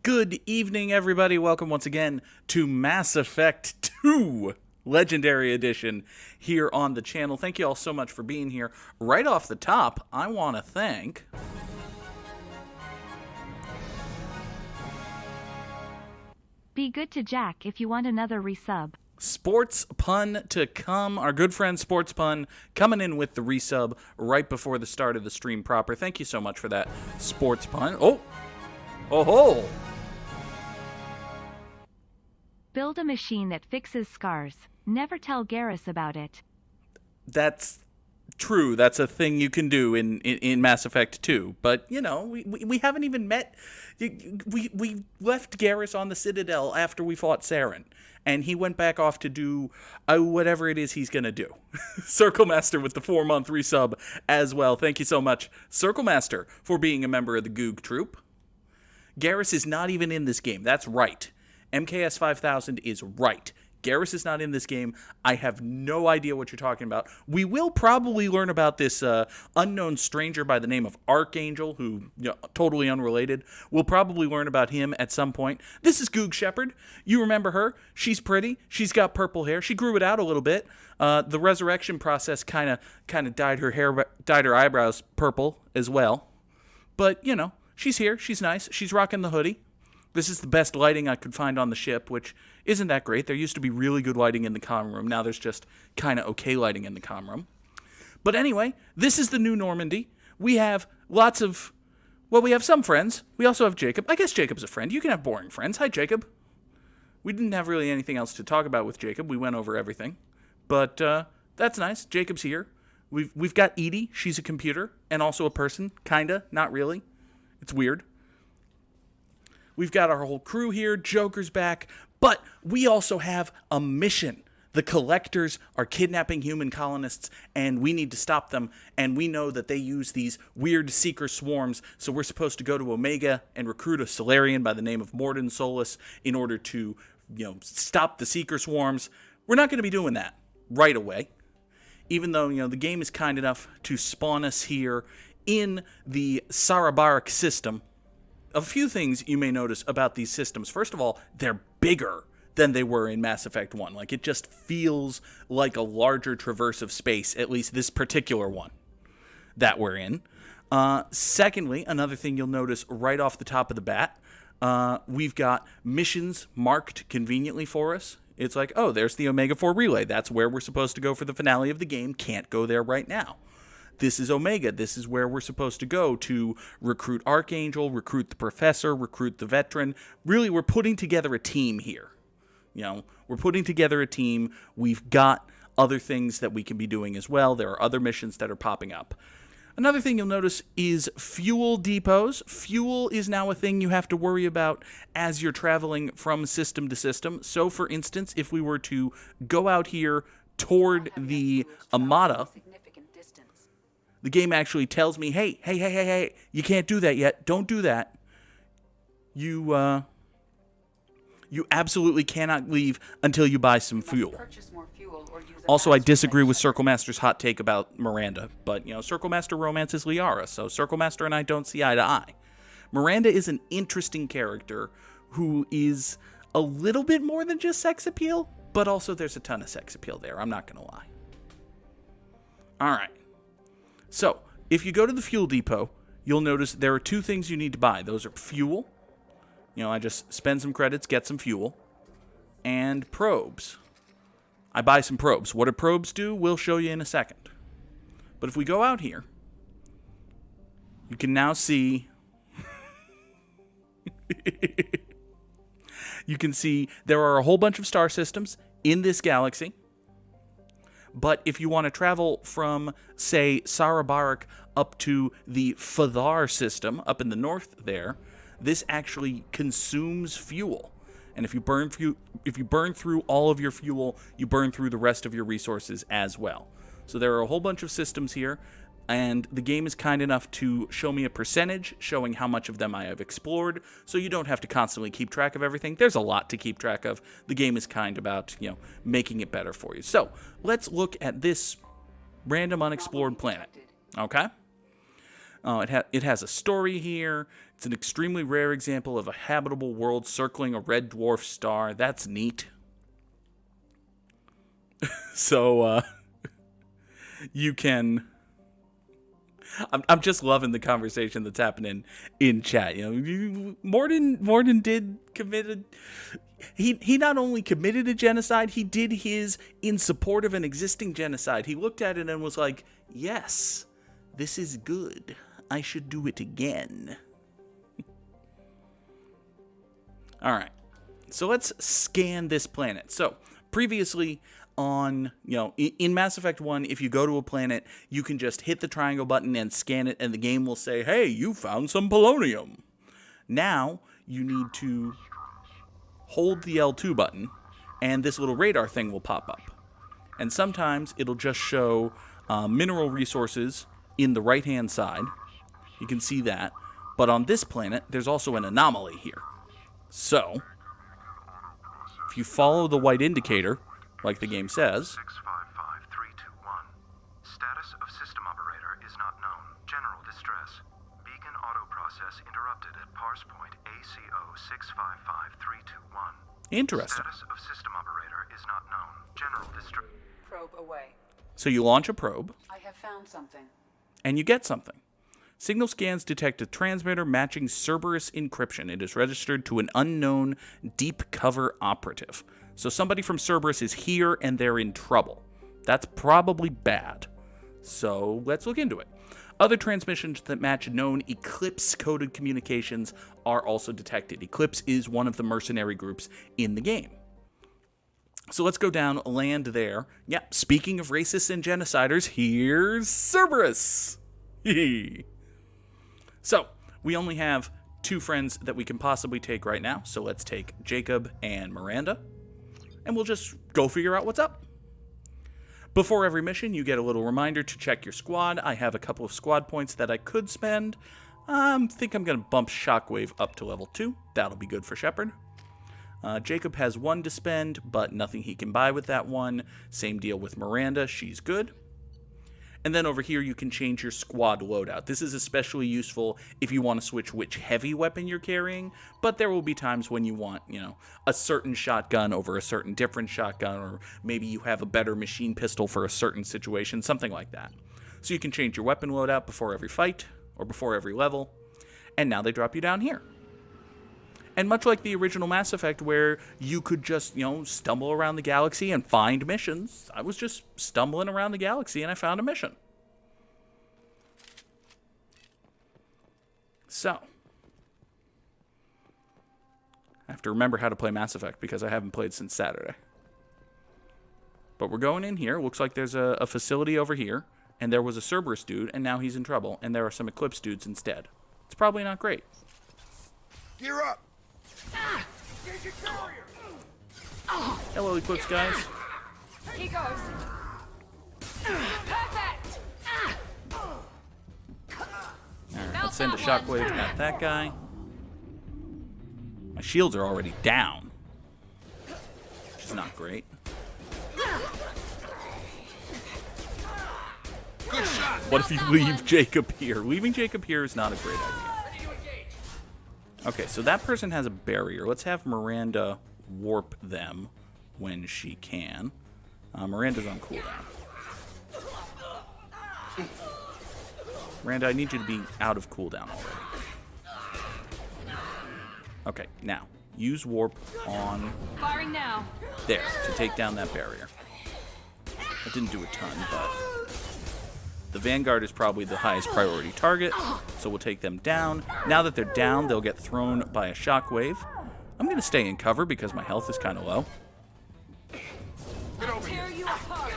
Good evening, everybody. Welcome once again to Mass Effect 2 Legendary Edition here on the channel. Thank you all so much for being here. Right off the top, I want to thank... Be good to Jack if you want another resub. Sports Pun to come. Our good friend Sports Pun coming in with the resub right before the start of the stream proper. Thank you so much for that, Sports Pun. Oh ho! Build a machine that fixes scars. Never tell Garrus about it. That's true. That's a thing you can do in Mass Effect 2. But, you know, we haven't even met... We left Garrus on the Citadel after we fought Saren. And he went back off to do whatever it is he's going to do. Circle Master with the 4-month resub as well. Thank you so much, Circle Master, for being a member of the Goog Troop. Garrus is not even in this game. That's right. MKS 5000 is right. Garrus is not in this game. I have no idea what you're talking about. We will probably learn about this unknown stranger by the name of Archangel, who, totally unrelated. We'll probably learn about him at some point. This is Goog Shepard. You remember her. She's pretty. She's got purple hair. She grew it out a little bit. The resurrection process kind of dyed her eyebrows purple as well. But, you know, she's here. She's nice. She's rocking the hoodie. This is the best lighting I could find on the ship, which isn't that great. There used to be really good lighting in the comm room. Now there's just kind of okay lighting in the comm room. But anyway, this is the new Normandy. We have we have some friends. We also have Jacob. I guess Jacob's a friend. You can have boring friends. Hi, Jacob. We didn't have really anything else to talk about with Jacob. We went over everything. But that's nice. Jacob's here. We've got Edie. She's a computer and also a person. Kinda. Not really. It's weird. We've got our whole crew here. Joker's back. But we also have a mission. The Collectors are kidnapping human colonists, and we need to stop them. And we know that they use these weird seeker swarms, so we're supposed to go to Omega and recruit a Solarian by the name of Morden Solus in order to, stop the seeker swarms. We're not going to be doing that right away, even though, the game is kind enough to spawn us here in the Sarabarak system. A few things you may notice about these systems. First of all, they're bigger than they were in Mass Effect 1. Like, it just feels like a larger traverse of space, at least this particular one that we're in. Secondly, another thing you'll notice right off the top of the bat, we've got missions marked conveniently for us. It's like, oh, there's the Omega 4 relay. That's where we're supposed to go for the finale of the game. Can't go there right now. This is Omega. This is where we're supposed to go to recruit Archangel, recruit the Professor, recruit the Veteran. Really, we're putting together a team here. We're putting together a team. We've got other things that we can be doing as well. There are other missions that are popping up. Another thing you'll notice is fuel depots. Fuel is now a thing you have to worry about as you're traveling from system to system. So, for instance, if we were to go out here toward the Amada, the game actually tells me, hey, you can't do that yet. Don't do that. You absolutely cannot leave until you buy some fuel. Also, I disagree with Circle Master's hot take about Miranda, but, Circle Master romances Liara, so Circle Master and I don't see eye to eye. Miranda is an interesting character who is a little bit more than just sex appeal, but also there's a ton of sex appeal there. I'm not going to lie. All right. So, if you go to the fuel depot, you'll notice there are two things you need to buy. Those are fuel. I just spend some credits, get some fuel. And probes. I buy some probes. What do probes do? We'll show you in a second. But if we go out here, you can now see... you can see there are a whole bunch of star systems in this galaxy. But if you want to travel from, say, Sarabarak up to the Fadar system, up in the north there, this actually consumes fuel. And if you burn through all of your fuel, you burn through the rest of your resources as well. So there are a whole bunch of systems here, and the game is kind enough to show me a percentage, showing how much of them I have explored, so you don't have to constantly keep track of everything. There's a lot to keep track of. The game is kind about, making it better for you. So, let's look at this random unexplored planet. Okay? It has a story here. It's an extremely rare example of a habitable world circling a red dwarf star. That's neat. So, you can... I'm just loving the conversation that's happening in chat. Morden did committed. He not only committed a genocide, he did his in support of an existing genocide. He looked at it and was like, "Yes, this is good. I should do it again." All right, so let's scan this planet. So previously, on, in Mass Effect 1, if you go to a planet, you can just hit the triangle button and scan it, and the game will say, "Hey, you found some polonium." Now, you need to hold the L2 button, and this little radar thing will pop up. And sometimes it'll just show mineral resources in the right-hand side. You can see that. But on this planet, there's also an anomaly here. So, if you follow the white indicator, like the game says. 655321. Status of system operator is not known. General distress. Beacon auto process interrupted at parse point ACO 655321. Interesting. Status of system operator is not known. General distress. Probe away. So you launch a probe. I have found something. And you get something. Signal scans detect a transmitter matching Cerberus encryption. It is registered to an unknown deep cover operative. So somebody from Cerberus is here and they're in trouble. That's probably bad. So let's look into it. Other transmissions that match known Eclipse-coded communications are also detected. Eclipse is one of the mercenary groups in the game. So let's go down, land there. Yeah, speaking of racists and genociders, here's Cerberus. So, we only have 2 friends that we can possibly take right now. So let's take Jacob and Miranda. And we'll just go figure out what's up. Before every mission, you get a little reminder to check your squad. I have a couple of squad points that I could spend. I think I'm going to bump Shockwave up to level 2. That'll be good for Shepard. Jacob has 1 to spend, but nothing he can buy with that 1. Same deal with Miranda. She's good. And then over here, you can change your squad loadout. This is especially useful if you want to switch which heavy weapon you're carrying, but there will be times when you want, a certain shotgun over a certain different shotgun, or maybe you have a better machine pistol for a certain situation, something like that. So you can change your weapon loadout before every fight, or before every level, and now they drop you down here. And much like the original Mass Effect, where you could just, stumble around the galaxy and find missions, I was just stumbling around the galaxy and I found a mission. So, I have to remember how to play Mass Effect because I haven't played since Saturday. But we're going in here. Looks like there's a facility over here, and there was a Cerberus dude, and now he's in trouble, and there are some Eclipse dudes instead. It's probably not great. Gear up! Hello, Eclipse guys. He goes. Perfect. Alright, let's send a shockwave at that guy. My shields are already down, which is not great. Good shot! What if you leave Jacob here? Leaving Jacob here is not a great idea. Okay, so that person has a barrier. Let's have Miranda warp them when she can. Miranda's on cooldown. Miranda, I need you to be out of cooldown already. Okay, now, use warp on Firing now. there to take down that barrier. That didn't do a ton, but the Vanguard is probably the highest priority target, so we'll take them down. Now that they're down, they'll get thrown by a shockwave. I'm going to stay in cover because my health is kind of low. Tear you apart.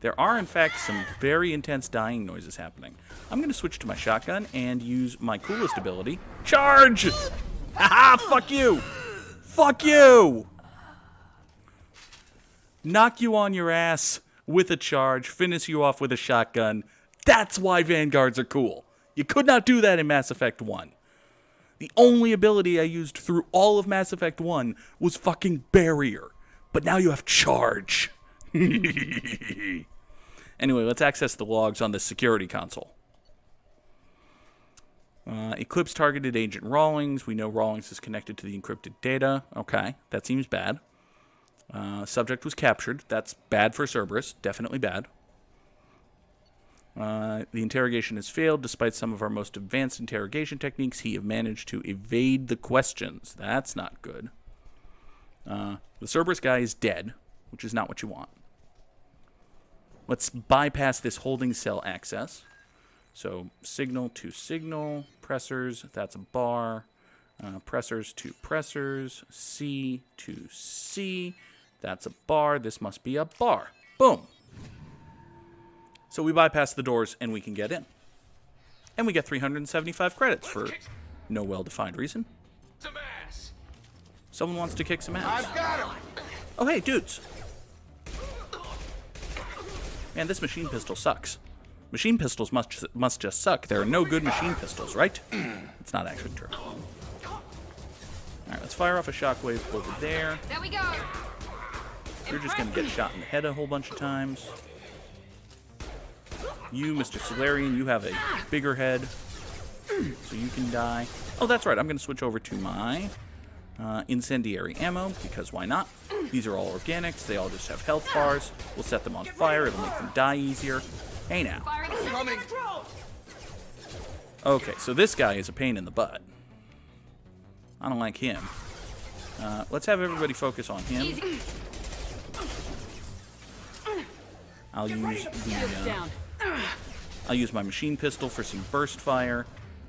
There are, in fact, some very intense dying noises happening. I'm going to switch to my shotgun and use my coolest ability. Charge! Haha, fuck you! Fuck you! Knock you on your ass with a charge, finish you off with a shotgun. That's why Vanguards are cool. You could not do that in Mass Effect 1. The only ability I used through all of Mass Effect 1 was fucking Barrier. But now you have Charge. Anyway, let's access the logs on the security console. Eclipse targeted Agent Rawlings. We know Rawlings is connected to the encrypted data. Okay, that seems bad. Subject was captured. That's bad for Cerberus. Definitely bad. The interrogation has failed. Despite some of our most advanced interrogation techniques, he have managed to evade the questions. That's not good. The Cerberus guy is dead, which is not what you want. Let's bypass this holding cell access. So signal to signal, pressors, that's a bar. Pressors to pressors, C to C, that's a bar. This must be a bar. Boom. So we bypass the doors and we can get in. And we get 375 credits for no well-defined reason. Some ass. Someone wants to kick some ass. I've got him. Oh, hey, dudes. Man, this machine pistol sucks. Machine pistols must just suck. There are no good machine pistols, right? It's not actually true. Alright, let's fire off a shockwave over there. There we go. You're just going to get shot in the head a whole bunch of times. You, Mr. Solarian, you have a bigger head, so you can die. Oh, that's right. I'm going to switch over to my incendiary ammo, because why not? These are all organics. They all just have health bars. We'll set them on fire. It'll make them die easier. Hey, now. Coming. Okay, so this guy is a pain in the butt. I don't like him. Let's have everybody focus on him. Easy. I'll use I'll use my machine pistol for some burst fire,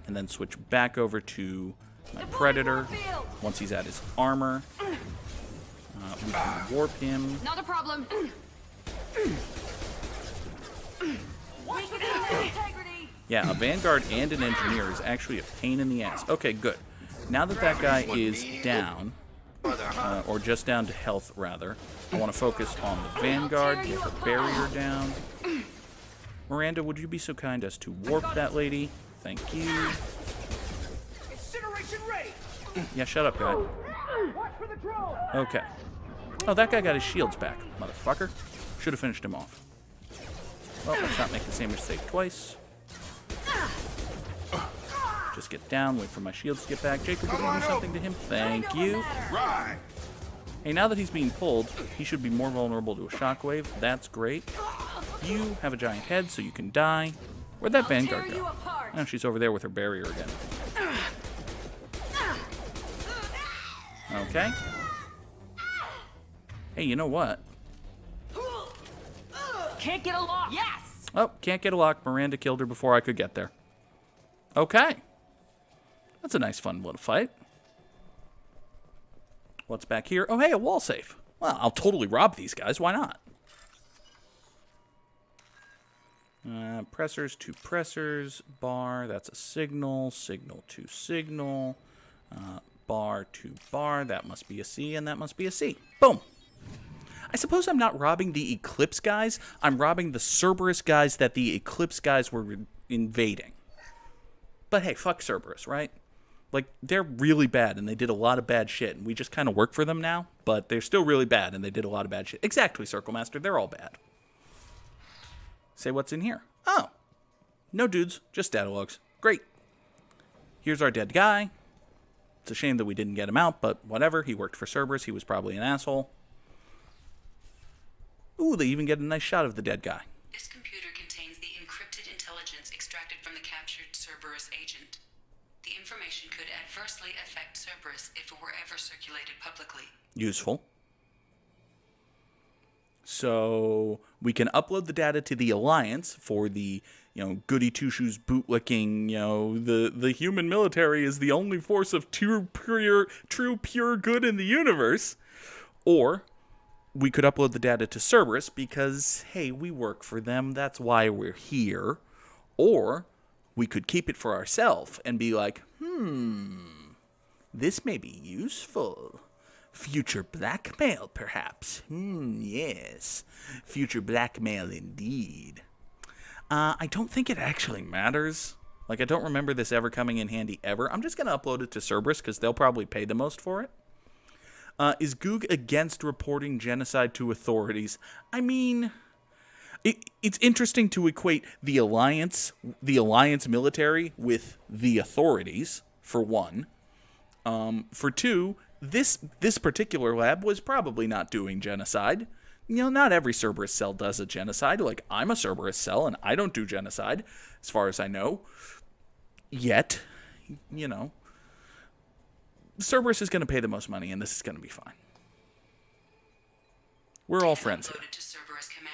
and then switch back over to my predator once he's at his armor. We can warp him. Not a problem. Yeah, a vanguard and an engineer is actually a pain in the ass. Okay, good. Now that that guy is down, or just down to health, rather, I want to focus on the vanguard, get her barrier down. Miranda, would you be so kind as to warp that lady? Thank you. Yeah, shut up, guy. Okay. Oh, that guy got his shields back, motherfucker. Should have finished him off. Well, let's not make the same mistake twice. Just get down, wait for my shields to get back. Jacob, would you do something to him? Thank you. Right. Hey, now that he's being pulled, he should be more vulnerable to a shockwave. That's great. You have a giant head, so you can die. Where'd that vanguard go? Oh, she's over there with her barrier again. Okay. Hey, you know what? Can't get a lock. Yes. Oh, can't get a lock. Miranda killed her before I could get there. Okay. That's a nice, fun little fight. What's back here? Oh, hey, a wall safe. Well, I'll totally rob these guys. Why not? Pressors to pressors. Bar, that's a signal. Signal to signal. Bar to bar. That must be a C, and that must be a C. Boom. I suppose I'm not robbing the Eclipse guys. I'm robbing the Cerberus guys that the Eclipse guys were invading. But hey, fuck Cerberus, right? Like, they're really bad, and they did a lot of bad shit, and we just kind of work for them now, but they're still really bad, and they did a lot of bad shit. Exactly, Circle Master, they're all bad. Say what's in here. Oh. No dudes, just data logs. Great. Here's our dead guy. It's a shame that we didn't get him out, but whatever. He worked for Cerberus. He was probably an asshole. Ooh, they even get a nice shot of the dead guy. This computer contains the encrypted intelligence extracted from the captured Cerberus agent. The information could adversely affect Cerberus if it were ever circulated publicly. Useful. So we can upload the data to the Alliance for the, goody two-shoes bootlicking, the human military is the only force of true pure good in the universe. Or we could upload the data to Cerberus because, hey, we work for them. That's why we're here. Or we could keep it for ourselves and be like, this may be useful. Future blackmail, perhaps. Yes. Future blackmail indeed. I don't think it actually matters. Like, I don't remember this ever coming in handy ever. I'm just going to upload it to Cerberus because they'll probably pay the most for it. Is Goog against reporting genocide to authorities? I mean, It's interesting to equate the alliance military with the authorities, for one. For two, this particular lab was probably not doing genocide. You know, not every Cerberus cell does a genocide. Like, I'm a Cerberus cell, and I don't do genocide, as far as I know. Yet, you know, Cerberus is going to pay the most money, and this is going to be fine. We're all friends here. Uploaded to Cerberus Command.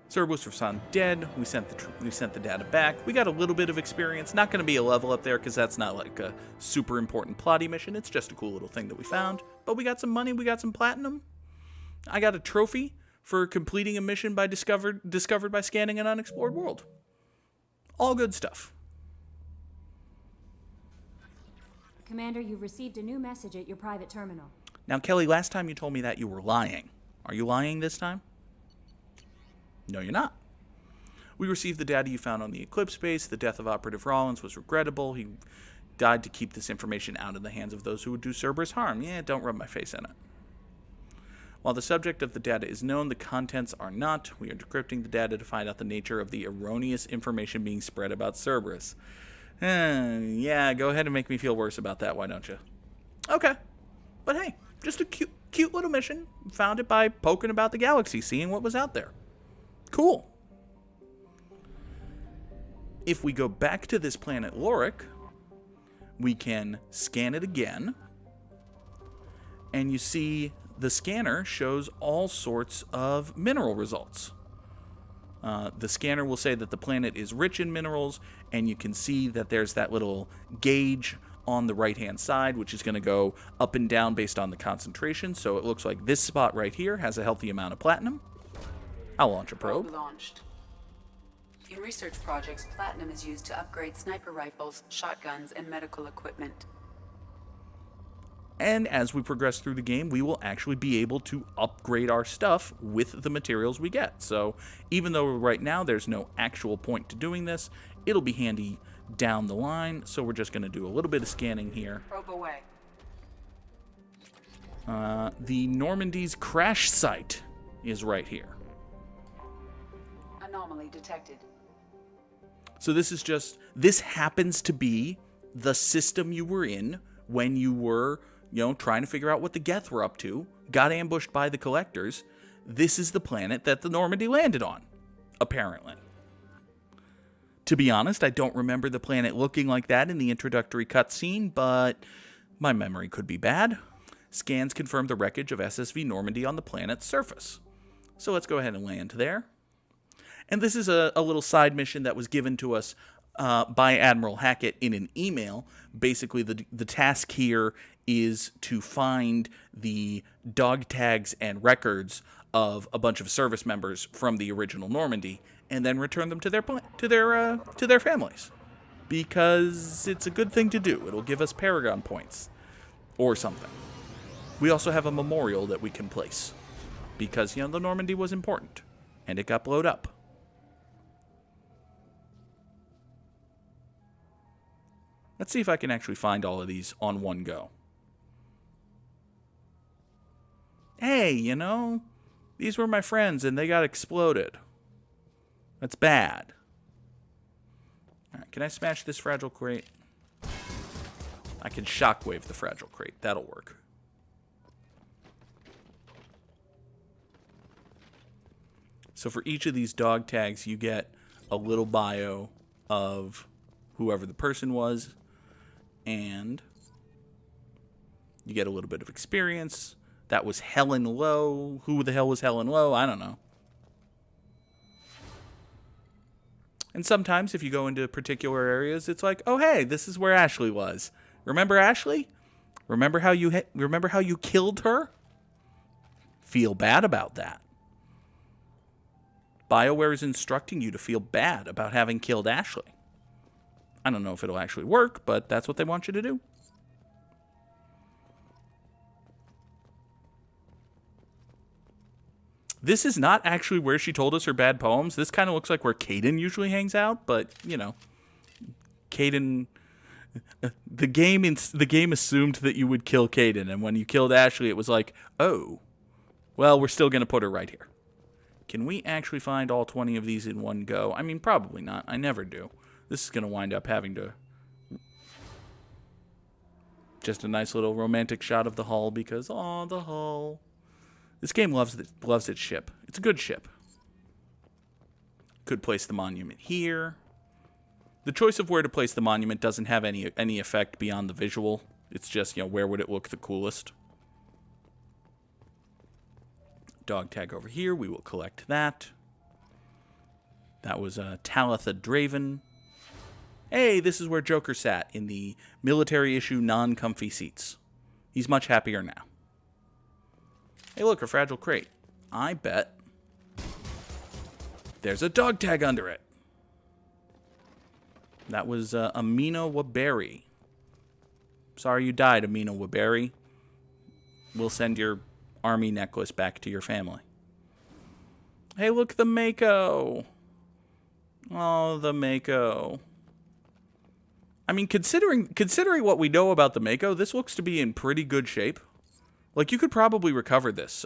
Cerberus was found dead. We sent the data back. We got a little bit of experience. Not going to be a level up there because that's not like a super important plotty mission. It's just a cool little thing that we found. But we got some money. We got some platinum. I got a trophy for completing a mission by discovered by scanning an unexplored world. All good stuff. Commander, you've received a new message at your private terminal. Now, Kelly, last time you told me that you were lying. Are you lying this time? No, you're not. We received the data you found on the Eclipse base. The death of Operative Rollins was regrettable. He died to keep this information out of the hands of those who would do Cerberus harm. Yeah, don't rub my face in it. While the subject of the data is known, the contents are not. We are decrypting the data to find out the nature of the erroneous information being spread about Cerberus. Yeah, go ahead and make me feel worse about that, why don't you? Okay. But hey, just a cute little mission. Found it by poking about the galaxy, seeing what was out there. Cool. If we go back to this planet Lorik, we can scan it again. And you see the scanner shows all sorts of mineral results. The scanner will say that the planet is rich in minerals, and you can see that there's that little gauge on the right-hand side, which is going to go up and down based on the concentration. So it looks like this spot right here has a healthy amount of platinum. I'll launch a probe. Launched. In research projects, platinum is used to upgrade sniper rifles, shotguns, and medical equipment. And as we progress through the game, we will actually be able to upgrade our stuff with the materials we get. So even though right now there's no actual point to doing this, it'll be handy down the line. So we're just going to do a little bit of scanning here. Probe away. The Normandy's crash site is right here. Anomaly detected. So this happens to be the system you were in when you were, trying to figure out what the Geth were up to, got ambushed by the Collectors. This is the planet that the Normandy landed on, apparently. To be honest, I don't remember the planet looking like that in the introductory cutscene, but my memory could be bad. Scans confirm the wreckage of SSV Normandy on the planet's surface. So let's go ahead and land there. And this is a little side mission that was given to us by Admiral Hackett in an email. Basically, the task here is to find the dog tags and records of a bunch of service members from the original Normandy, and then return them to their families, because it's a good thing to do. It'll give us Paragon points or something. We also have a memorial that we can place because the Normandy was important and it got blown up. Let's see if I can actually find all of these on one go. Hey, these were my friends and they got exploded. That's bad. All right, can I smash this fragile crate? I can shockwave the fragile crate. That'll work. So for each of these dog tags, you get a little bio of whoever the person was, and you get a little bit of experience. That was Helen Lowe. Who the hell was Helen Lowe? I don't know. And sometimes if you go into particular areas, it's like, oh, hey, this is where Ashley was. Remember Ashley? Remember how you killed her? Feel bad about that. BioWare is instructing you to feel bad about having killed Ashley. I don't know if it'll actually work, but that's what they want you to do. This is not actually where she told us her bad poems. This kind of looks like where Caden usually hangs out, but, Caden... The game assumed that you would kill Caden, and when you killed Ashley, it was like, oh, well, we're still going to put her right here. Can we actually find all 20 of these in one go? I mean, probably not. I never do. This is going to wind up having to... Just a nice little romantic shot of the hull because, oh, the hull. This game loves its ship. It's a good ship. Could place the monument here. The choice of where to place the monument doesn't have any effect beyond the visual. It's just, where would it look the coolest? Dog tag over here. We will collect that. That was Talitha Draven. Hey, this is where Joker sat in the military issue non-comfy seats. He's much happier now. Hey, look, a fragile crate. I bet there's a dog tag under it. That was Amina Waberi. Sorry you died, Amina Waberi. We'll send your army necklace back to your family. Hey, look, the Mako. Oh, the Mako. I mean, considering what we know about the Mako, this looks to be in pretty good shape. Like, you could probably recover this.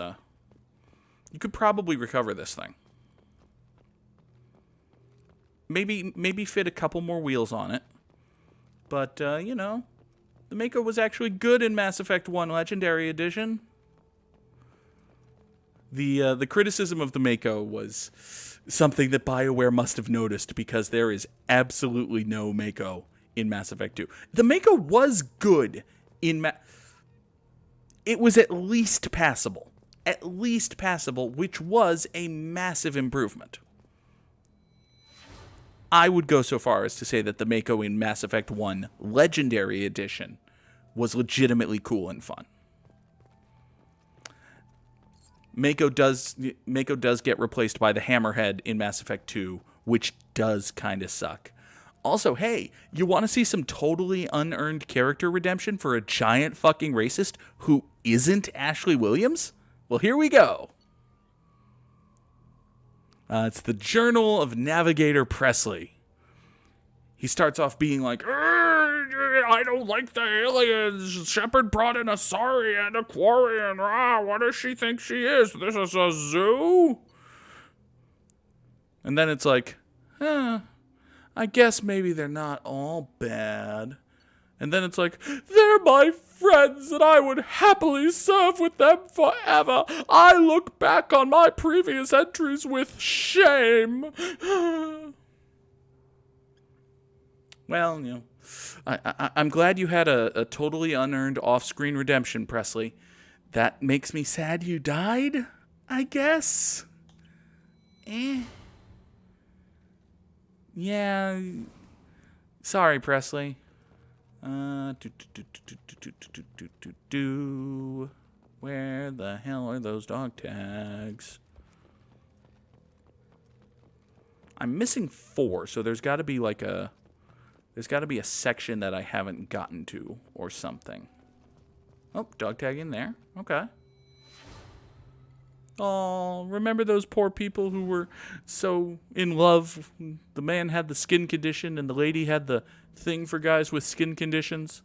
You could probably recover this thing. Maybe fit a couple more wheels on it. But, the Mako was actually good in Mass Effect 1 Legendary Edition. The criticism of the Mako was something that BioWare must have noticed because there is absolutely no Mako in Mass Effect 2. The Mako was good in it was at least passable. At least passable, which was a massive improvement. I would go so far as to say that the Mako in Mass Effect 1 Legendary Edition was legitimately cool and fun. Mako does get replaced by the Hammerhead in Mass Effect 2, which does kind of suck. Also, hey, you want to see some totally unearned character redemption for a giant fucking racist who isn't Ashley Williams? Well, here we go. It's the Journal of Navigator Presley. He starts off being like, I don't like the aliens. Shepard brought in a Saurian, a Quarian. What does she think she is? This is a zoo? And then it's like, I guess maybe they're not all bad. And then it's like, they're my friends and I would happily serve with them forever. I look back on my previous entries with shame. Well, I'm glad you had a totally unearned off-screen redemption, Presley. That makes me sad you died, I guess. Yeah. Sorry, Presley. Where the hell are those dog tags? I'm missing 4, so there's got to be like a section that I haven't gotten to or something. Oh, dog tag in there. Okay. Oh, remember those poor people who were so in love? The man had the skin condition and the lady had the thing for guys with skin conditions.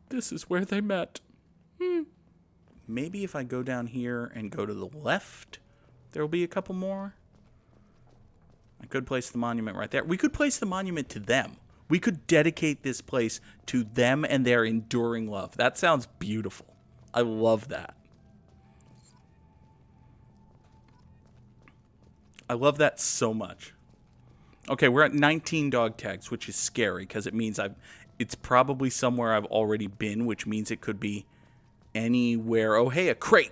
This is where they met. Maybe if I go down here and go to the left, there'll be a couple more. I could place the monument right there. We could place the monument to them. We could dedicate this place to them and their enduring love. That sounds beautiful. I love that. I love that so much. Okay, we're at 19 dog tags, which is scary because it means it's probably somewhere I've already been, which means it could be anywhere. Oh, hey, a crate.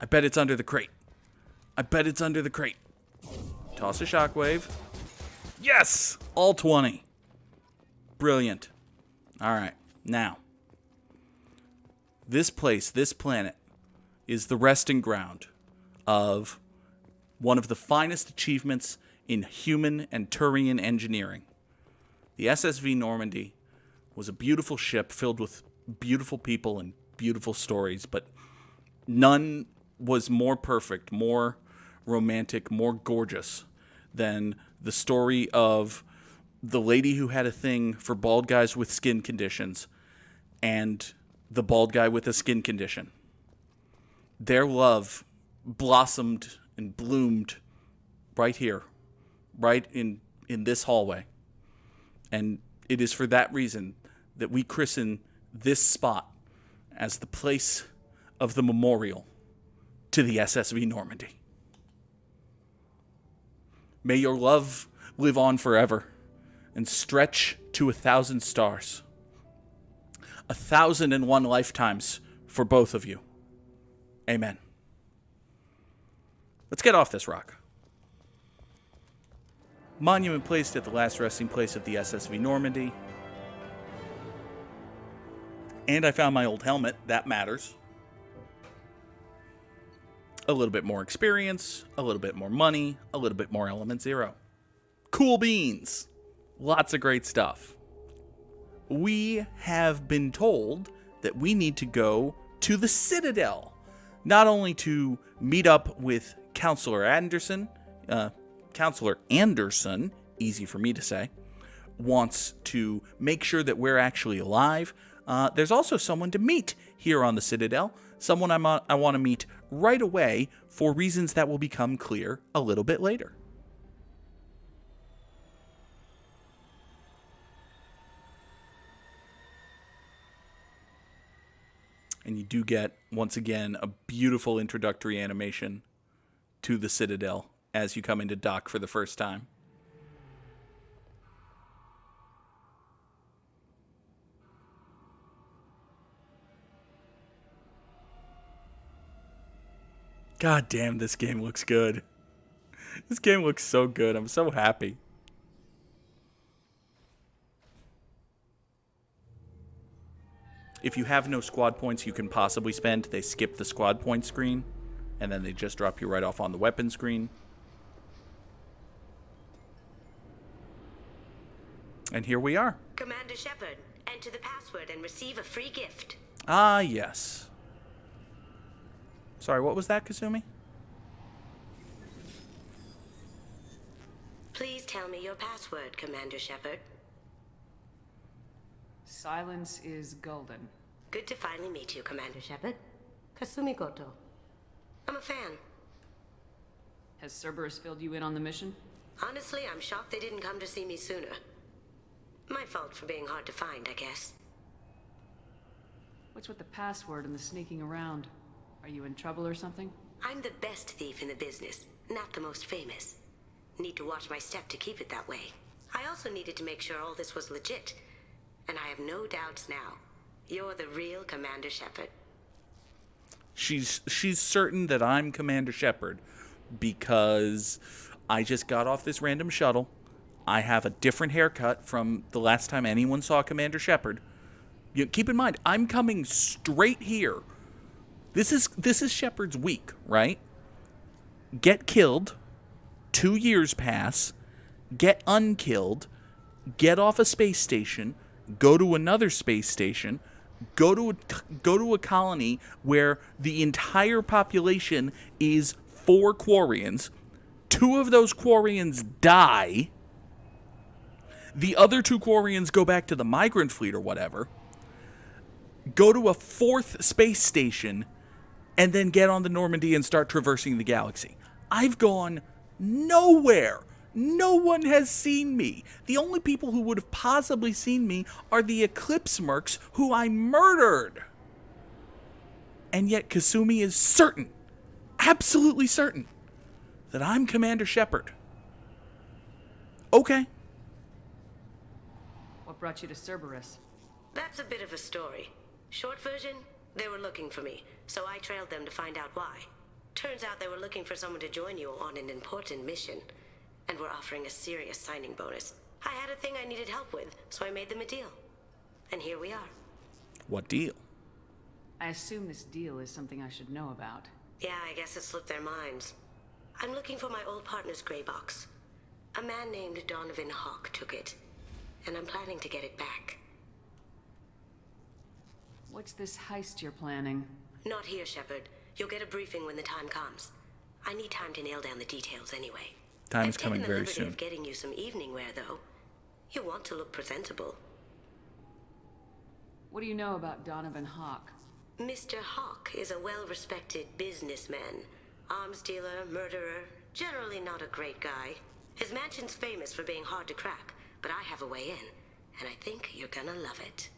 I bet it's under the crate. I bet it's under the crate. Toss a shockwave. Yes! All 20. Brilliant. All right, now. This place, this planet, is the resting ground of one of the finest achievements in human and Turian engineering. The SSV Normandy was a beautiful ship filled with beautiful people and beautiful stories, but none was more perfect, more romantic, more gorgeous than the story of the lady who had a thing for bald guys with skin conditions and the bald guy with a skin condition. Their love blossomed and bloomed right here, right in this hallway. And it is for that reason that we christen this spot as the place of the memorial to the SSV Normandy. May your love live on forever and stretch to 1,000 stars. 1,001 lifetimes for both of you. Amen. Let's get off this rock. Monument placed at the last resting place of the SSV Normandy. And I found my old helmet. That matters. A little bit more experience, a little bit more money, a little bit more Element Zero. Cool beans. Lots of great stuff. We have been told that we need to go to the Citadel. Not only to meet up with Counselor Anderson, easy for me to say, wants to make sure that we're actually alive. There's also someone to meet here on the Citadel. Someone I want to meet right away for reasons that will become clear a little bit later. And you do get, once again, a beautiful introductory animation to the Citadel as you come into dock for the first time. God damn, this game looks good. This game looks so good. I'm so happy. If you have no squad points you can possibly spend, they skip the squad point screen, and then they just drop you right off on the weapon screen. And here we are. Commander Shepard, enter the password and receive a free gift. Ah, yes. Sorry, what was that, Kasumi? Please tell me your password, Commander Shepard. Silence is golden. Good to finally meet you, Commander Shepard. Kasumi Goto. I'm a fan. Has Cerberus filled you in on the mission? Honestly, I'm shocked they didn't come to see me sooner. My fault for being hard to find, I guess. What's with the password and the sneaking around? Are you in trouble or something? I'm the best thief in the business, not the most famous. Need to watch my step to keep it that way. I also needed to make sure all this was legit. And I have no doubts now. You're the real Commander Shepard. She's certain that I'm Commander Shepard because I just got off this random shuttle. I have a different haircut from the last time anyone saw Commander Shepard. Keep in mind, I'm coming straight here. This is Shepard's week, right? Get killed, 2 years pass, get unkilled, get off a space station, go to another space station, go to a colony where the entire population is 4 Quarians. 2 of those Quarians die. The other 2 Quarians go back to the migrant fleet or whatever. Go to a 4th space station and then get on the Normandy and start traversing the galaxy. I've gone nowhere. No one has seen me. The only people who would have possibly seen me are the Eclipse mercs who I murdered. And yet Kasumi is certain, absolutely certain, that I'm Commander Shepard. Okay. What brought you to Cerberus? That's a bit of a story. Short version, they were looking for me, so I trailed them to find out why. Turns out they were looking for someone to join you on an important mission, and were offering a serious signing bonus. I had a thing I needed help with, so I made them a deal. And here we are. What deal? I assume this deal is something I should know about. Yeah, I guess it slipped their minds. I'm looking for my old partner's gray box. A man named Donovan Hawk took it, and I'm planning to get it back. What's this heist you're planning? Not here, Shepard. You'll get a briefing when the time comes. I need time to nail down the details anyway. Time is coming very I've taken the liberty soon. of getting you some evening wear, though. You want to look presentable. What do you know about Donovan Hawk? Mr. Hawk is a well-respected businessman, Arms dealer, murderer, generally not a great guy. His mansion's famous for being hard to crack, but I have a way in, and I think you're gonna love it.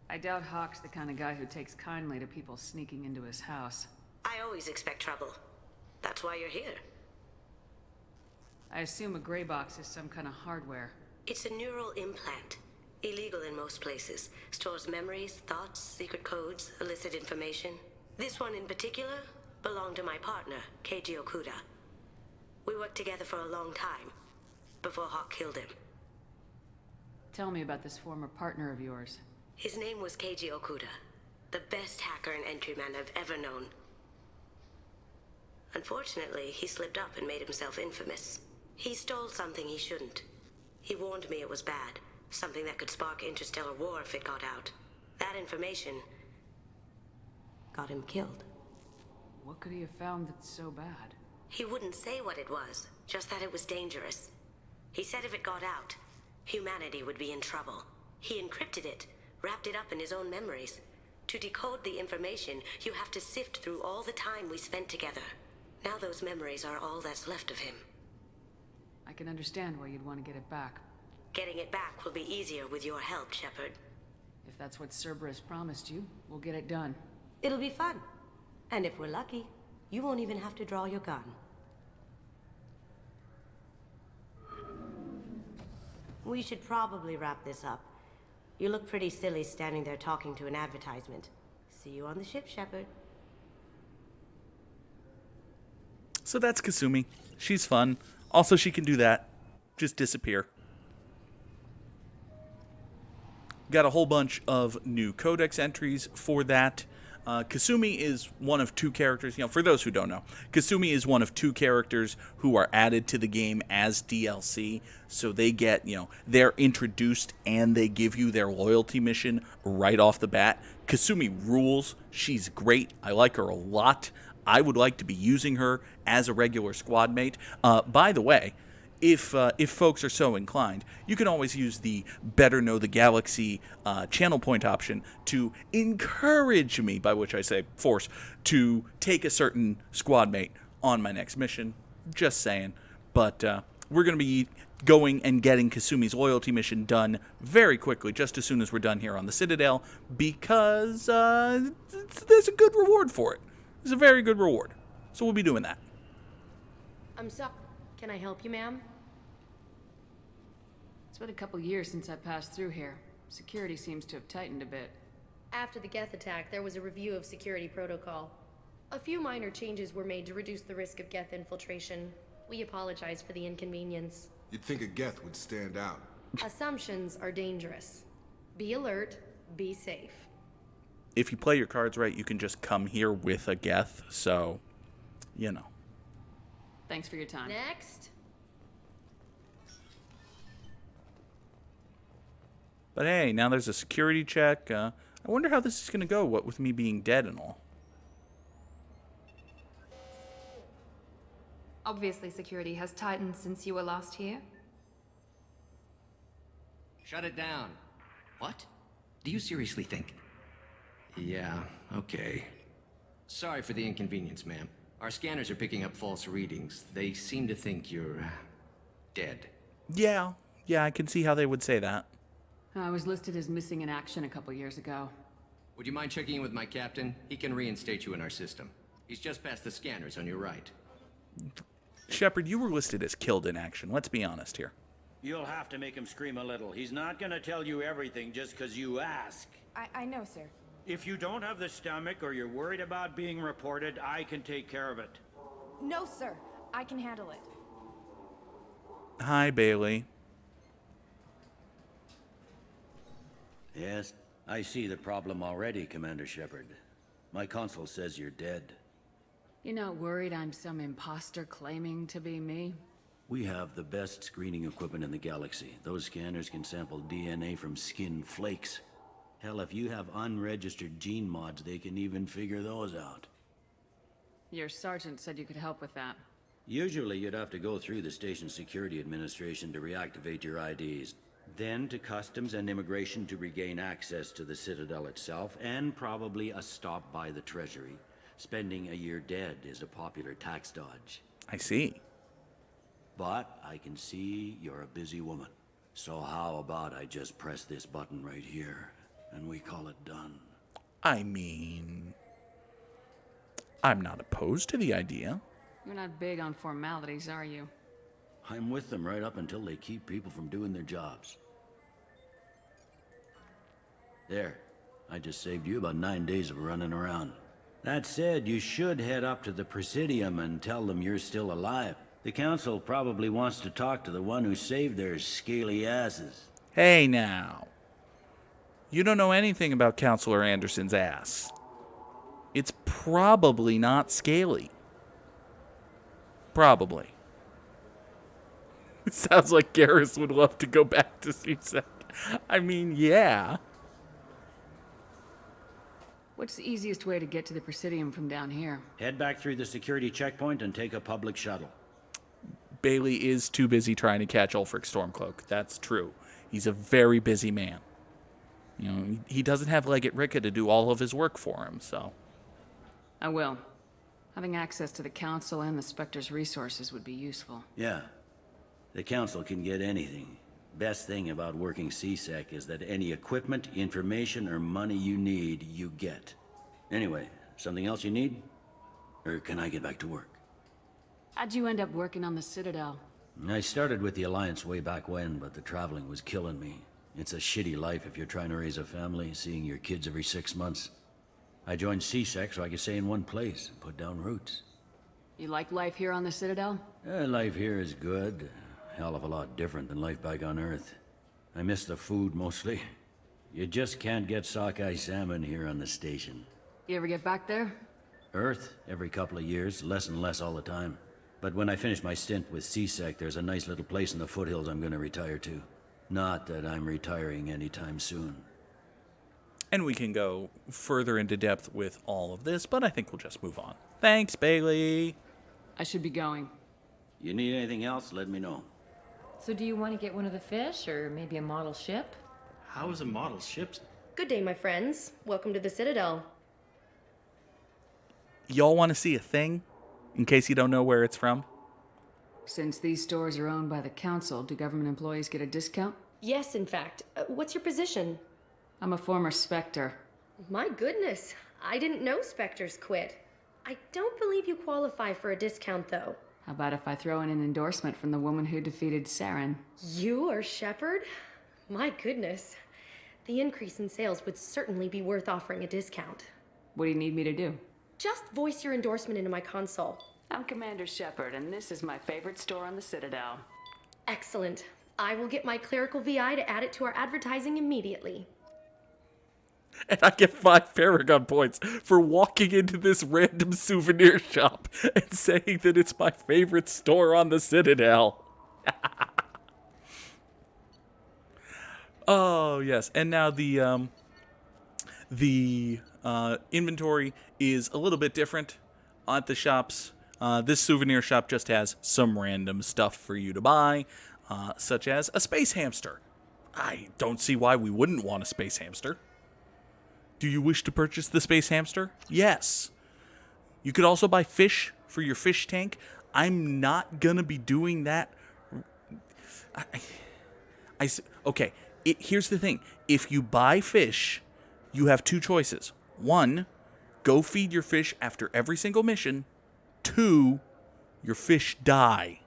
I doubt Hawk's the kind of guy who takes kindly to people sneaking into his house. I always expect trouble. That's why you're here. I assume a gray box is some kind of hardware. It's a neural implant. Illegal in most places. Stores memories, thoughts, secret codes, illicit information. This one in particular belonged to my partner, Keiji Okuda. We worked together for a long time, before Hawk killed him. Tell me about this former partner of yours. His name was Keiji Okuda, the best hacker and entryman I've ever known. Unfortunately, he slipped up and made himself infamous. He stole something he shouldn't. He warned me it was bad, something that could spark interstellar war if it got out. That information got him killed. What could he have found that's so bad? He wouldn't say what it was, just that it was dangerous. He said if it got out, humanity would be in trouble. He encrypted it, wrapped it up in his own memories. To decode the information, you have to sift through all the time we spent together. Now those memories are all that's left of him. I can understand why you'd want to get it back. Getting it back will be easier with your help, Shepard. If that's what Cerberus promised you, we'll get it done. It'll be fun. And if we're lucky, you won't even have to draw your gun. We should probably wrap this up. You look pretty silly standing there talking to an advertisement. See you on the ship, Shepard. So that's Kasumi. She's fun. Also, she can do that. Just disappear. Got a whole bunch of new codex entries for that. Kasumi is one of two characters, for those who don't know, Kasumi is one of two characters who are added to the game as DLC. So they get, they're introduced and they give you their loyalty mission right off the bat. Kasumi rules. She's great. I like her a lot. I would like to be using her as a regular squad mate. By the way, if folks are so inclined, you can always use the Better Know the Galaxy channel point option to encourage me, by which I say force, to take a certain squad mate on my next mission. Just saying. But we're going to be going and getting Kasumi's loyalty mission done very quickly, just as soon as we're done here on the Citadel, because there's a good reward for it. There's a very good reward. So we'll be doing that. I'm sorry. Can I help you, ma'am? It's been a couple years since I passed through here. Security seems to have tightened a bit. After the Geth attack, there was a review of security protocol. A few minor changes were made to reduce the risk of Geth infiltration. We apologize for the inconvenience. You'd think a Geth would stand out. Assumptions are dangerous. Be alert, be safe. If you play your cards right, you can just come here with a Geth, so, Thanks for your time. Next. But hey, now there's a security check. I wonder how this is going to go, what with me being dead and all. Obviously, security has tightened since you were last here. Shut it down. What? Do you seriously think? Yeah, okay. Sorry for the inconvenience, ma'am. Our scanners are picking up false readings. They seem to think you're dead. Yeah, I can see how they would say that. I was listed as missing in action a couple years ago. Would you mind checking in with my captain? He can reinstate you in our system. He's just past the scanners on your right. Shepard, you were listed as killed in action. Let's be honest here. You'll have to make him scream a little. He's not gonna tell you everything just because you ask. I know, sir. If you don't have the stomach or you're worried about being reported, I can take care of it. No, sir. I can handle it. Hi, Bailey. Yes, I see the problem already, Commander Shepard. My console says you're dead. You're not worried I'm some imposter claiming to be me? We have the best screening equipment in the galaxy. Those scanners can sample DNA from skin flakes. Hell, if you have unregistered gene mods, they can even figure those out. Your sergeant said you could help with that. Usually you'd have to go through the station security administration to reactivate your IDs. Then to customs and immigration to regain access to the Citadel itself, and probably a stop by the Treasury. Spending a year dead is a popular tax dodge. I see. But I can see you're a busy woman. So how about I just press this button right here, and we call it done? I mean, I'm not opposed to the idea. You're not big on formalities, are you? I'm with them right up until they keep people from doing their jobs. There. I just saved you about 9 days of running around. That said, you should head up to the Presidium and tell them you're still alive. The Council probably wants to talk to the one who saved their scaly asses. Hey now. You don't know anything about Counselor Anderson's ass. It's probably not scaly. Probably. It sounds like Garrus would love to go back to CSEC. I mean, yeah. What's the easiest way to get to the Presidium from down here? Head back through the security checkpoint and take a public shuttle. Bailey is too busy trying to catch Ulfric Stormcloak. That's true. He's a very busy man. You know, he doesn't have Leggett Ricka to do all of his work for him, so. I will. Having access to the Council and the Spectre's resources would be useful. Yeah. The Council can get anything. Best thing about working CSEC is that any equipment, information, or money you need, you get. Anyway, something else you need? Or can I get back to work? How'd you end up working on the Citadel? I started with the Alliance way back when, but the traveling was killing me. It's a shitty life if you're trying to raise a family, seeing your kids every 6 months. I joined CSEC so I could stay in one place and put down roots. You like life here on the Citadel? Life here is good. Hell of a lot different than life back on Earth. I miss the food mostly. You just can't get sockeye salmon here on the station. You ever get back there? Earth, every couple of years, less and less all the time. But when I finish my stint with CSEC, there's a nice little place in the foothills I'm gonna retire to. Not that I'm retiring anytime soon. And we can go further into depth with all of this, but I think we'll just move on. Thanks, Bailey. I should be going. You need anything else, let me know. So do you want to get one of the fish, or maybe a model ship? How is a model ship? Good day, my friends. Welcome to the Citadel. Y'all want to see a thing? In case you don't know where it's from? Since these stores are owned by the Council, do government employees get a discount? Yes, in fact. What's your position? I'm a former Spectre. My goodness. I didn't know Spectres quit. I don't believe you qualify for a discount, though. How about if I throw in an endorsement from the woman who defeated Saren? You are Shepard? My goodness. The increase in sales would certainly be worth offering a discount. What do you need me to do? Just voice your endorsement into my console. I'm Commander Shepard, and this is my favorite store on the Citadel. Excellent. I will get my clerical VI to add it to our advertising immediately. And I get 5 Paragon points for walking into this random souvenir shop and saying that it's my favorite store on the Citadel. Oh, yes. And now the inventory is a little bit different at the shops. This souvenir shop just has some random stuff for you to buy, such as a space hamster. I don't see why we wouldn't want a space hamster. Do you wish to purchase the space hamster? Yes. You could also buy fish for your fish tank. I'm not gonna be doing that. Okay, here's the thing. If you buy fish, you have 2 choices. 1, go feed your fish after every single mission. 2, your fish die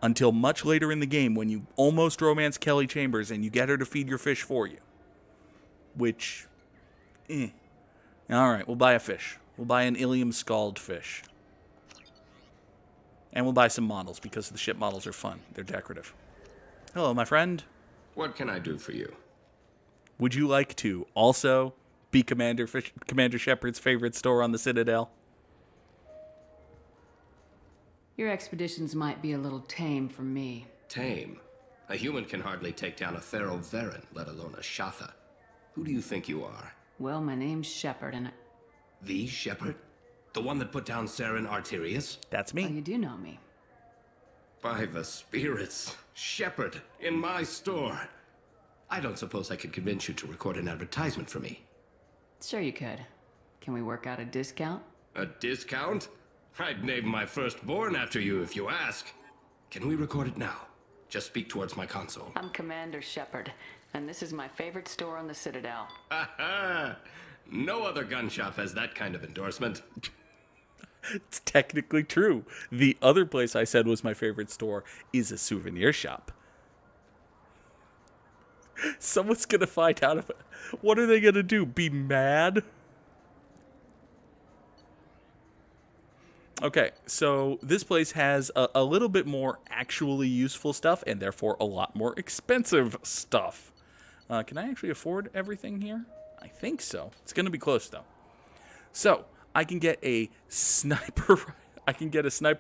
until much later in the game when you almost romance Kelly Chambers and you get her to feed your fish for you. Which... Alright, we'll buy a fish. We'll buy an Ilium Scald fish. And we'll buy some models, because the ship models are fun. They're decorative. Hello, my friend. What can I do for you? Would you like to also be Commander Shepard's favorite store on the Citadel? Your expeditions might be a little tame for me. Tame? A human can hardly take down a Thero Varen, let alone a Shatha. Who do you think you are? Well, my name's Shepard, and The Shepard? The one that put down Saren Arterius? That's me. Oh, you do know me. By the spirits. Shepard, in my store. I don't suppose I could convince you to record an advertisement for me. Sure you could. Can we work out a discount? A discount? I'd name my firstborn after you if you ask. Can we record it now? Just speak towards my console. I'm Commander Shepard, and this is my favorite store on the Citadel. Ha! No other gun shop has that kind of endorsement. It's technically true. The other place I said was my favorite store is a souvenir shop. Someone's gonna find out about it. What are they gonna do? Be mad? Okay, so this place has a little bit more actually useful stuff and therefore a lot more expensive stuff. Can I actually afford everything here? I think so. It's gonna be close though. So I can get a sniper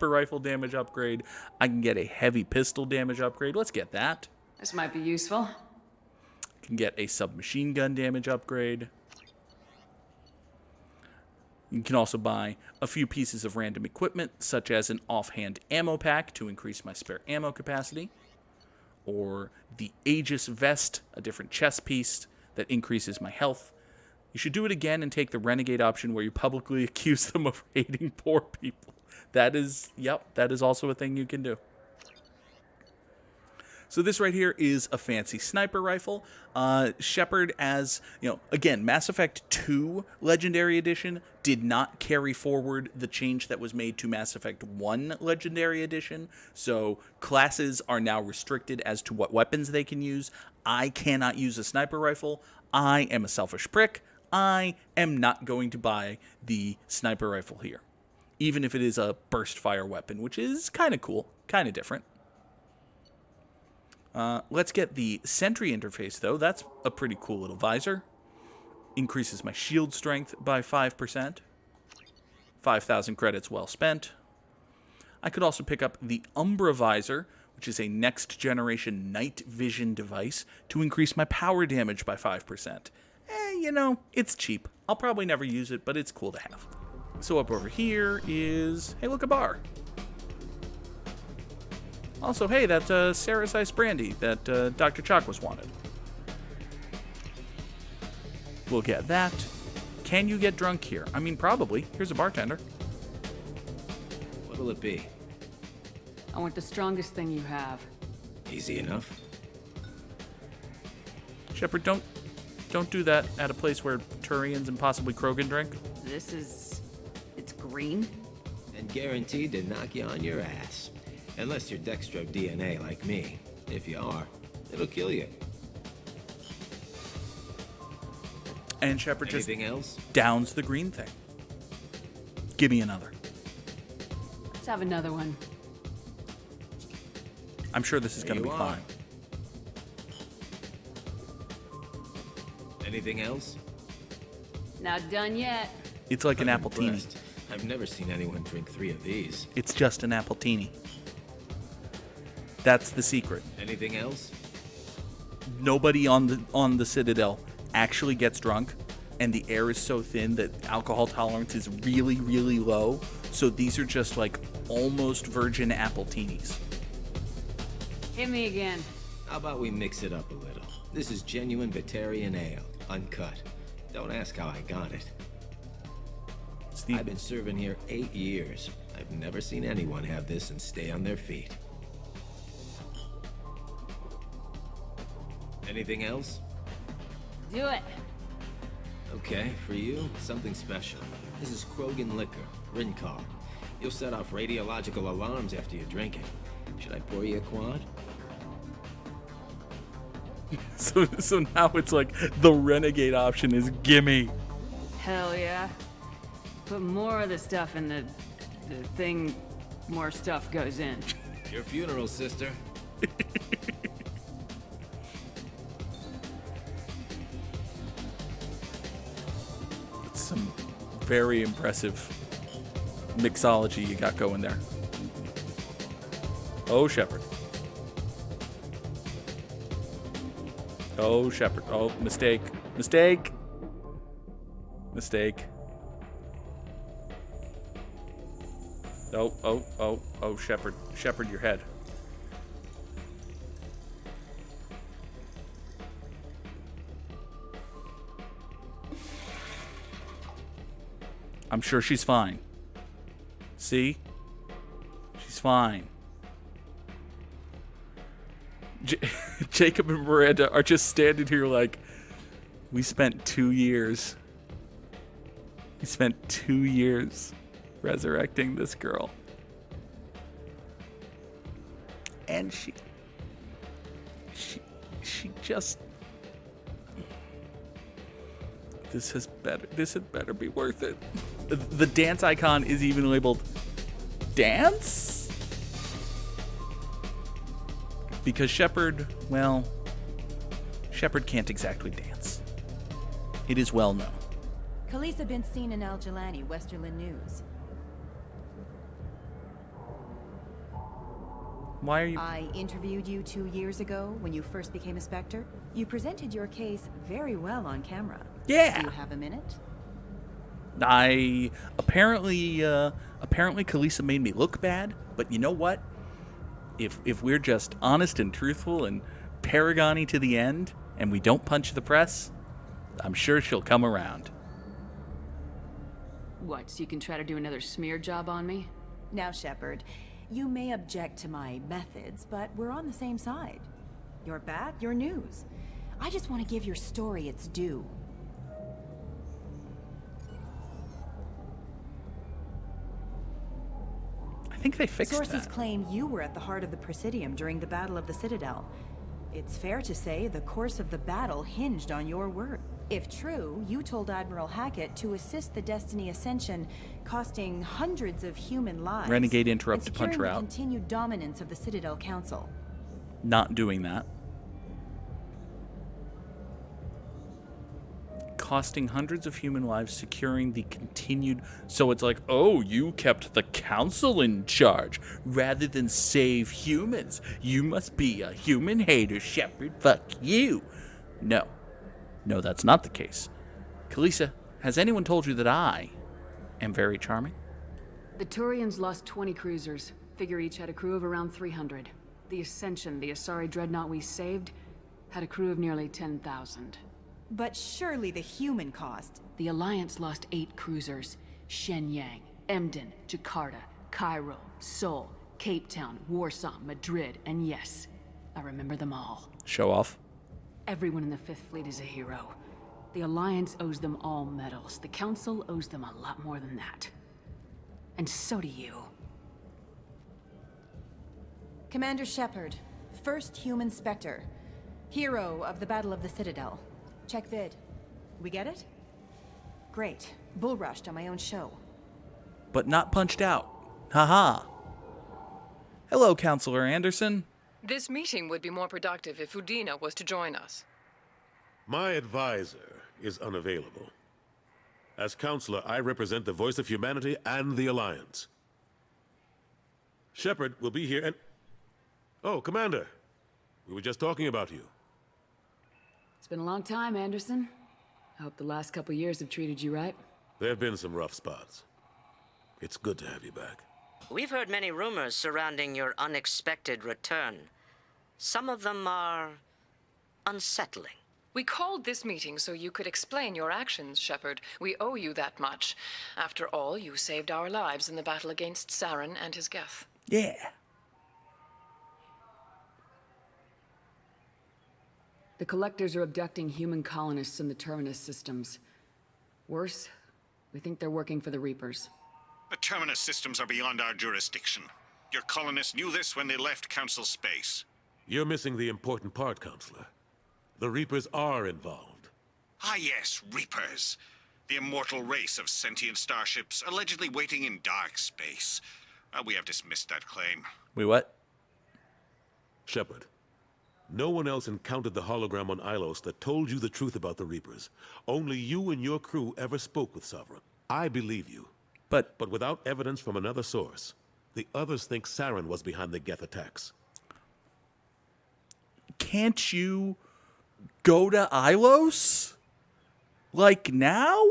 rifle damage upgrade. I can get a heavy pistol damage upgrade. Let's get that. This might be useful. I can get a submachine gun damage upgrade. You can also buy a few pieces of random equipment, such as an offhand ammo pack to increase my spare ammo capacity, or the Aegis vest, a different chest piece that increases my health. You should do it again and take the renegade option where you publicly accuse them of hating poor people. That is also a thing you can do. So this right here is a fancy sniper rifle. Shepard, as, again, Mass Effect 2 Legendary Edition did not carry forward the change that was made to Mass Effect 1 Legendary Edition. So classes are now restricted as to what weapons they can use. I cannot use a sniper rifle. I am a selfish prick. I am not going to buy the sniper rifle here, even if it is a burst fire weapon, which is kind of cool, kind of different. Let's get the sentry interface, though. That's a pretty cool little visor. Increases my shield strength by 5%. 5,000 credits well spent. I could also pick up the Umbra visor, which is a next-generation night vision device, to increase my power damage by 5%. It's cheap. I'll probably never use it, but it's cool to have. So up over here is... Hey, look, a bar. Also, hey, that's Sarah's Ice Brandy that Dr. Chakwas wanted. We'll get that. Can you get drunk here? I mean, probably. Here's a bartender. What'll it be? I want the strongest thing you have. Easy enough. Shepard, don't do that at a place where Turians and possibly Krogan drink. It's green? And guaranteed to knock you on your ass. Unless you're Dextro DNA like me. If you are, it'll kill you. And Shepard just else? downs the green thing. Give me another. Let's have another one. I'm sure this is going to be fine. Anything else? Not done yet. It's like an appletini. I've never seen anyone drink 3 of these. It's just an appletini. That's the secret. Anything else? Nobody on the Citadel actually gets drunk, and the air is so thin that alcohol tolerance is really, really low. So these are just like almost virgin appletinis. Hit me again. How about we mix it up a little? This is genuine Batarian ale, uncut. Don't ask how I got it. I've been serving here 8 years. I've never seen anyone have this and stay on their feet. Anything else? Do it. Okay, for you, something special. This is Krogan liquor, Rincall. You'll set off radiological alarms after you drink it. Should I pour you a quad? So now it's like the renegade option is gimme. Hell yeah. Put more of the stuff in the thing, more stuff goes in. Your funeral, sister. Some very impressive mixology you got going there. Oh, Shepard. Oh, Shepard. Oh, mistake. Mistake. Mistake. Oh, Shepard. Shepard, your head. I'm sure she's fine. See? She's fine. Jacob and Miranda are just standing here like, we spent 2 years. We spent 2 years resurrecting this girl. And she just... This had better be worth it. The dance icon is even labeled dance? Because Shepard, well, Shepard can't exactly dance. It is well known. Khaleesa been seen in Al Jalani, Westerland News. Why are you... I interviewed you 2 years ago when you first became a Spectre. You presented your case very well on camera. Yeah. Do you have a minute? Apparently Khaleesa made me look bad, but you know what? If we're just honest and truthful and Paragony to the end, and we don't punch the press, I'm sure she'll come around. What, so you can try to do another smear job on me? Now, Shepard, you may object to my methods, but we're on the same side. You're back, you're news. I just want to give your story its due. I think they fixed Sources that. claim you were at the heart of the Presidium during the Battle of the Citadel. It's fair to say the course of the battle hinged on your word. If true, you told Admiral Hackett to assist the Destiny Ascension, costing hundreds of human lives. Renegade interrupt to and punch her securing out. the continued dominance of the Citadel Council. Not doing that. Costing hundreds of human lives, securing the continued... So it's like, oh, you kept the council in charge rather than save humans. You must be a human hater, Shepard. Fuck you. No. No, that's not the case. Khaleesa, has anyone told you that I am very charming? The Turians lost 20 cruisers. Figure each had a crew of around 300. The Ascension, the Asari dreadnought we saved, had a crew of nearly 10,000. But surely the human cost. The Alliance lost 8 cruisers. Shenyang, Emden, Jakarta, Cairo, Seoul, Cape Town, Warsaw, Madrid, and yes, I remember them all. Show off. Everyone in the Fifth Fleet is a hero. The Alliance owes them all medals. The Council owes them a lot more than that. And so do you. Commander Shepard, first human Spectre. Hero of the Battle of the Citadel. Check vid. We get it? Great. Bull rushed on my own show. But not punched out. Haha. Hello, Counselor Anderson. This meeting would be more productive if Udina was to join us. My advisor is unavailable. As counselor, I represent the voice of humanity and the Alliance. Shepard will be here and... Oh, Commander. We were just talking about you. It's been a long time, Anderson. I hope the last couple years have treated you right. There have been some rough spots. It's good to have you back. We've heard many rumors surrounding your unexpected return. Some of them are unsettling. We called this meeting so you could explain your actions, Shepard. We owe you that much. After all, you saved our lives in the battle against Saren and his Geth. Yeah. The Collectors are abducting human colonists in the Terminus systems. Worse, we think they're working for the Reapers. The Terminus systems are beyond our jurisdiction. Your colonists knew this when they left Council space. You're missing the important part, Counselor. The Reapers are involved. Ah yes, Reapers. The immortal race of sentient starships allegedly waiting in dark space. We have dismissed that claim. Wait, what? Shepard, no one else encountered the hologram on Ilos that told you the truth about the Reapers. Only you and your crew ever spoke with Sovereign. I believe you. But without evidence from another source, the others think Saren was behind the Geth attacks. Can't you go to Ilos? Like now?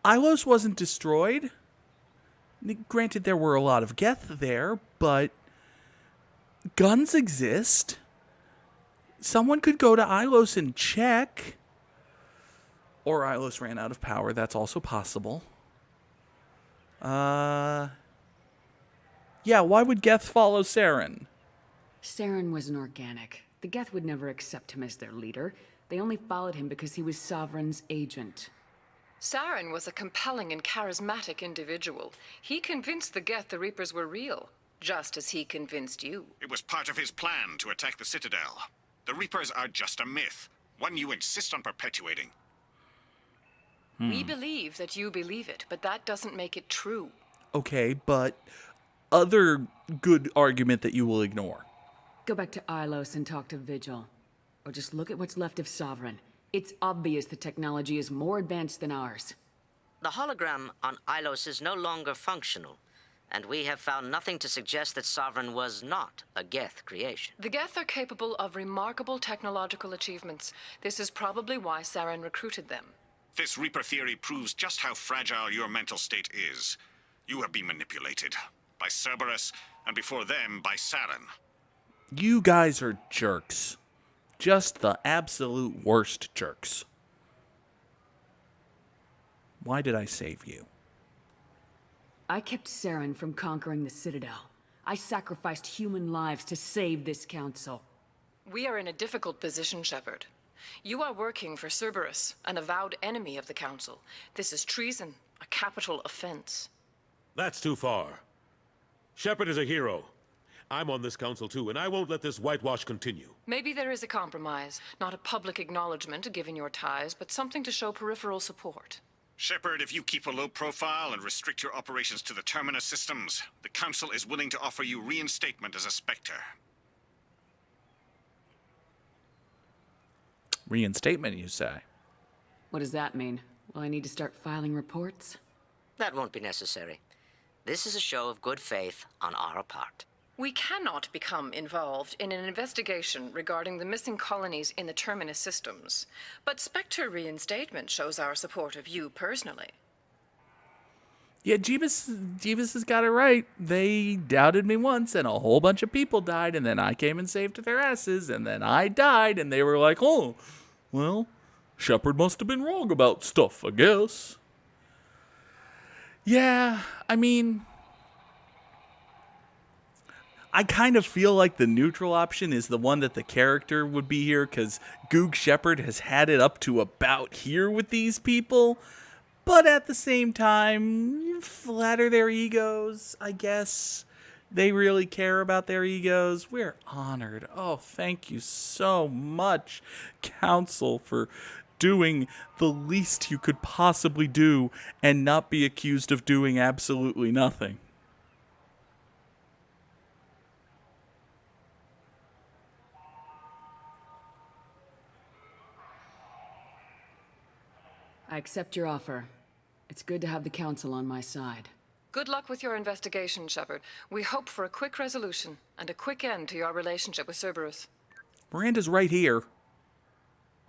Ilos wasn't destroyed. Granted, there were a lot of Geth there, but guns exist. Someone could go to Ilos and check. Or Ilos ran out of power. That's also possible. Yeah, why would Geth follow Saren? Saren was an organic. The Geth would never accept him as their leader. They only followed him because he was Sovereign's agent. Saren was a compelling and charismatic individual. He convinced the Geth the Reapers were real, just as he convinced you. It was part of his plan to attack the Citadel. The Reapers are just a myth, one you insist on perpetuating. We believe that you believe it, but that doesn't make it true. Okay, but other good argument that you will ignore. Go back to Ilos and talk to Vigil. Or just look at what's left of Sovereign. It's obvious the technology is more advanced than ours. The hologram on Ilos is no longer functional, and we have found nothing to suggest that Sovereign was not a Geth creation. The Geth are capable of remarkable technological achievements. This is probably why Saren recruited them. This Reaper theory proves just how fragile your mental state is. You have been manipulated by Cerberus, and before them, by Saren. You guys are jerks. Just the absolute worst jerks. Why did I save you? I kept Saren from conquering the Citadel. I sacrificed human lives to save this council. We are in a difficult position, Shepard. You are working for Cerberus, an avowed enemy of the Council. This is treason, a capital offense. That's too far. Shepard is a hero. I'm on this council too, and I won't let this whitewash continue. Maybe there is a compromise. Not a public acknowledgement given your ties, but something to show peripheral support. Shepard, if you keep a low profile and restrict your operations to the Terminus systems, the Council is willing to offer you reinstatement as a Spectre. Reinstatement, you say? What does that mean? Will I need to start filing reports? That won't be necessary. This is a show of good faith on our part. We cannot become involved in an investigation regarding the missing colonies in the Terminus systems, but Spectre reinstatement shows our support of you personally. Yeah, Jeebus has got it right. They doubted me once, and a whole bunch of people died, and then I came and saved their asses, and then I died, and they were like, oh, well, Shepard must have been wrong about stuff, I guess. Yeah, I mean, I kind of feel like the neutral option is the one that the character would be here, because Goog Shepard has had it up to about here with these people. But at the same time, flatter their egos, I guess. They really care about their egos. We're honored. Oh, thank you so much, Council, for doing the least you could possibly do and not be accused of doing absolutely nothing. I accept your offer. It's good to have the Council on my side. Good luck with your investigation, Shepard. We hope for a quick resolution and a quick end to your relationship with Cerberus. Miranda's right here.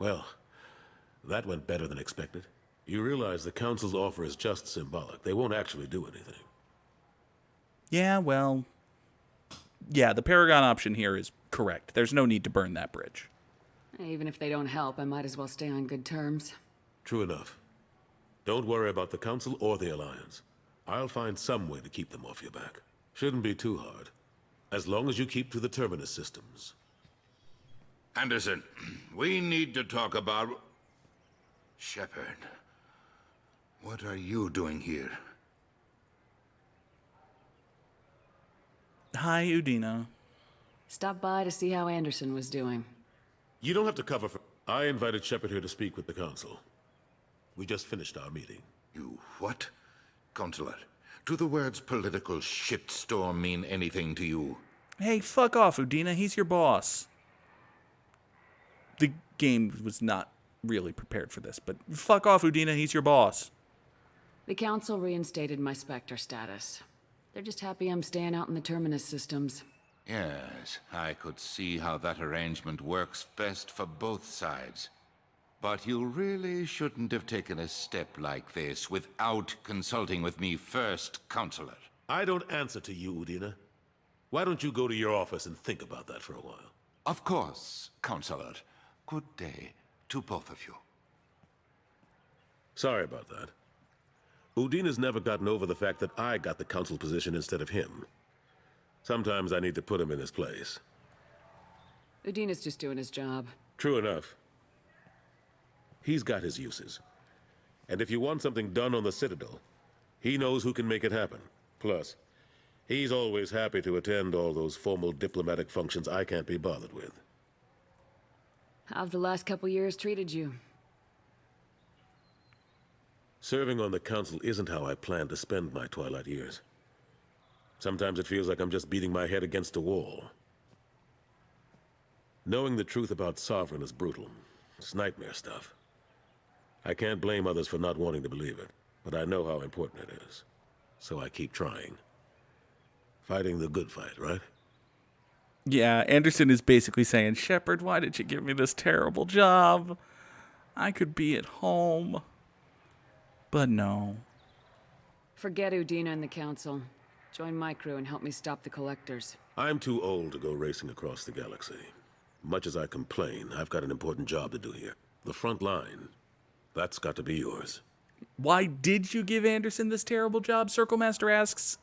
Well, that went better than expected. You realize the Council's offer is just symbolic. They won't actually do anything. Yeah, well, yeah, the Paragon option here is correct. There's no need to burn that bridge. Even if they don't help, I might as well stay on good terms. True enough. Don't worry about the Council or the Alliance. I'll find some way to keep them off your back. Shouldn't be too hard. As long as you keep to the Terminus systems. Anderson, we need to talk about... Shepard. What are you doing here? Hi, Udina. Stop by to see how Anderson was doing. You don't have to cover for... I invited Shepard here to speak with the Council. We just finished our meeting. You what? Consular, do the words political shitstorm mean anything to you? Hey, fuck off, Udina. He's your boss. The game was not really prepared for this, but fuck off, Udina. He's your boss. The Council reinstated my Spectre status. They're just happy I'm staying out in the Terminus systems. Yes, I could see how that arrangement works best for both sides. But you really shouldn't have taken a step like this without consulting with me first, Counselor. I don't answer to you, Udina. Why don't you go to your office and think about that for a while? Of course, Counselor. Good day to both of you. Sorry about that. Udina's never gotten over the fact that I got the council position instead of him. Sometimes I need to put him in his place. Udina's just doing his job. True enough. He's got his uses. And if you want something done on the Citadel, he knows who can make it happen. Plus, he's always happy to attend all those formal diplomatic functions I can't be bothered with. How've the last couple years treated you? Serving on the council isn't how I plan to spend my twilight years. Sometimes it feels like I'm just beating my head against a wall. Knowing the truth about Sovereign is brutal. It's nightmare stuff. I can't blame others for not wanting to believe it, but I know how important it is. So I keep trying. Fighting the good fight, right? Yeah, Anderson is basically saying, Shepard, why did you give me this terrible job? I could be at home. But no. Forget Udina and the Council. Join my crew and help me stop the Collectors. I'm too old to go racing across the galaxy. Much as I complain, I've got an important job to do here. The front line. That's got to be yours. Why did you give Anderson this terrible job? Circle Master asks.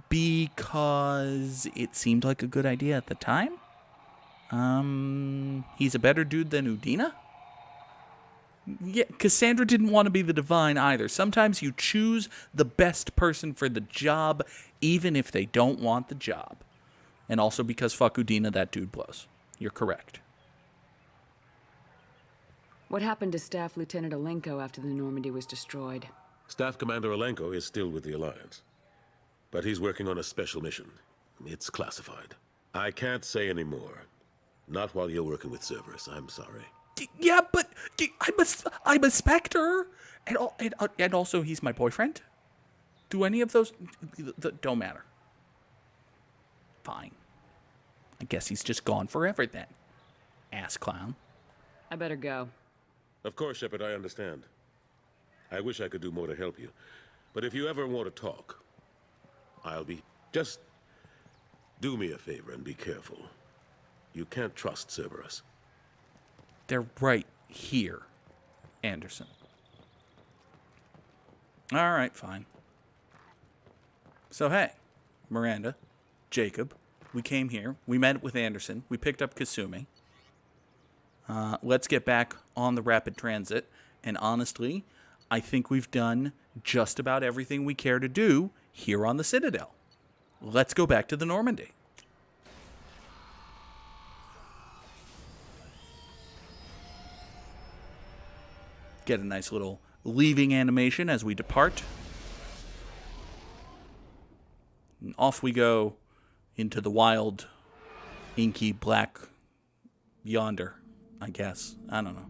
Because it seemed like a good idea at the time. He's a better dude than Udina? Yeah, Cassandra didn't want to be the Divine either. Sometimes you choose the best person for the job, even if they don't want the job. And also because fuck Udina, that dude blows. You're correct. What happened to Staff Lieutenant Alenko after the Normandy was destroyed? Staff Commander Alenko is still with the Alliance. But he's working on a special mission. It's classified. I can't say any more. Not while you're working with Cerberus, I'm sorry. Yeah, but I'm a Spectre. And also he's my boyfriend. Do any of those... don't matter. Fine. I guess he's just gone forever then. Ass clown. I better go. Of course, Shepard, I understand. I wish I could do more to help you. But if you ever want to talk, I'll be... Just do me a favor and be careful. You can't trust Cerberus. They're right here, Anderson. All right, fine. So, hey, Miranda, Jacob, we came here. We met with Anderson. We picked up Kasumi. Let's get back on the rapid transit. And honestly, I think we've done just about everything we care to do here on the Citadel. Let's go back to the Normandy. Get a nice little leaving animation as we depart. And off we go into the wild, inky black yonder, I guess. I don't know.